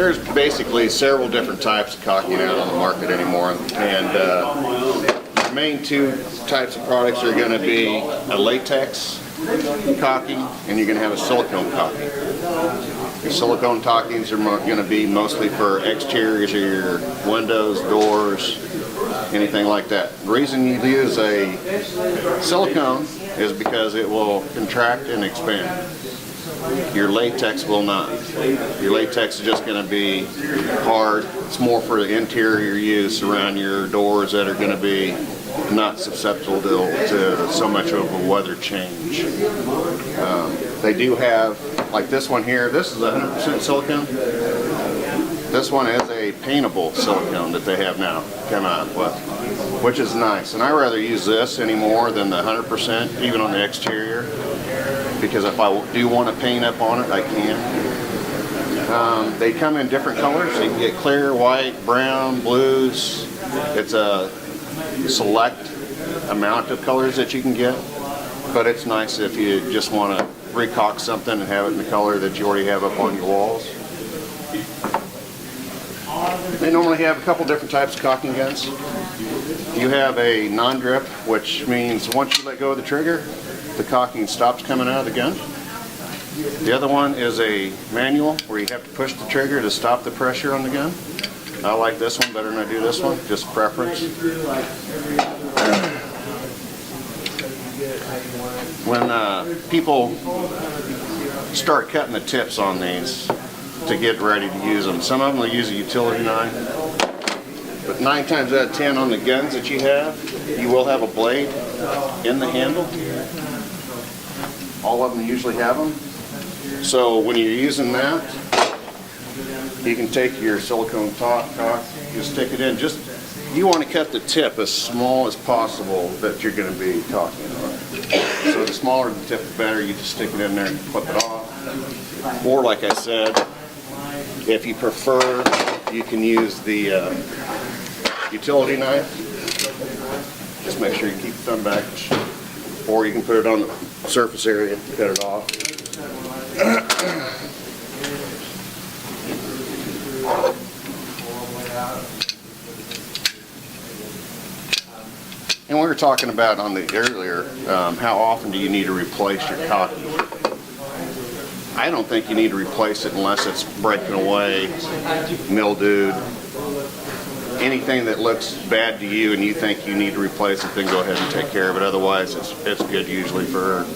there's basically several different types of caulking out on the market anymore, and the main two types of products are going to be a latex caulking, and you're going to have a silicone caulking. Your silicone caulkings are going to be mostly for exteriors of your windows, doors, anything like that. The reason you use a silicone is because it will contract and expand. Your latex will not. Your latex is just going to be hard. It's more for the interior use around your doors that are going to be not susceptible to so much of a weather change. They do have, like this one here, this is 100% silicone. This one is a paintable silicone that they have now come out with, which is nice. And I rather use this anymore than the 100%, even on the exterior, because if I do want to paint up on it, I can. They come in different colors. You can get clear, white, brown, blues. It's a select amount of colors that you can get, but it's nice if you just want to recaulk something and have it in the color that you already have up on your walls. They normally have a couple different types of caulking guns. You have a non-drip, which means once you let go of the trigger, the caulking stops coming out of the gun. The other one is a manual, where you have to push the trigger to stop the pressure on the gun. I like this one better than I do this one, just preference. When people start cutting the tips on these to get ready to use them, some of them will use a utility knife, but 9 times out of 10 on the guns that you have, you will have a blade in the handle. All of them usually have them. So when you're using that, you can take your silicone caulk, you stick it in. Just you want to cut the tip as small as possible that you're going to be caulking on. So the smaller the tip, the better. You just stick it in there and flip it off. Or like I said, if you prefer, you can use the utility knife. Just make sure you keep the thumb back, or you can put it on the surface area and cut it off. And we were talking about on the earlier, how often do you need to replace your caulking? I don't think you need to replace it unless it's breaking away, mildewed, anything that looks bad to you and you think you need to replace it, then go ahead and take care of it. Otherwise, it's good usually for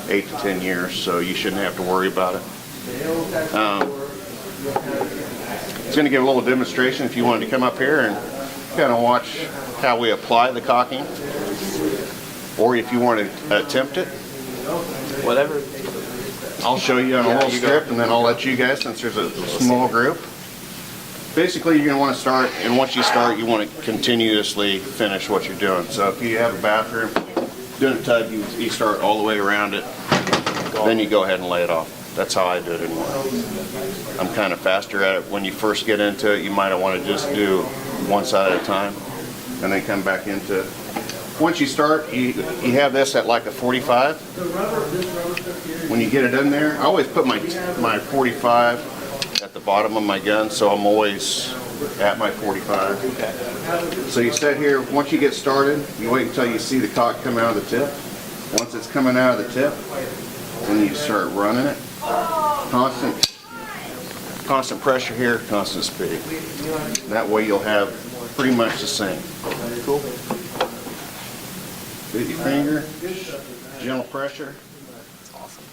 8 to 10 years, so you shouldn't have to worry about it. It's going to give a little demonstration if you wanted to come up here and kind of watch how we apply the caulking, or if you want to attempt it. Whatever. I'll show you on a little strip, and then I'll let you guys, since there's a small group. Basically, you're going to want to start, and once you start, you want to continuously finish what you're doing. So if you have a bathroom, doing a tub, you start all the way around it, then you go ahead and lay it off. That's how I do it anymore. I'm kind of faster at it. When you first get into it, you might want to just do one side at a time, and then come back into it. Once you start, you have this at like a 45. When you get it in there, I always put my 45 at the bottom of my gun, so I'm always at my 45. So you sit here, once you get started, you wait until you see the caulk come out of the tip. Once it's coming out of the tip, then you start running it. Constant pressure here, constant speed. That way you'll have pretty much the same. Cool. With your finger, gentle pressure. Awesome.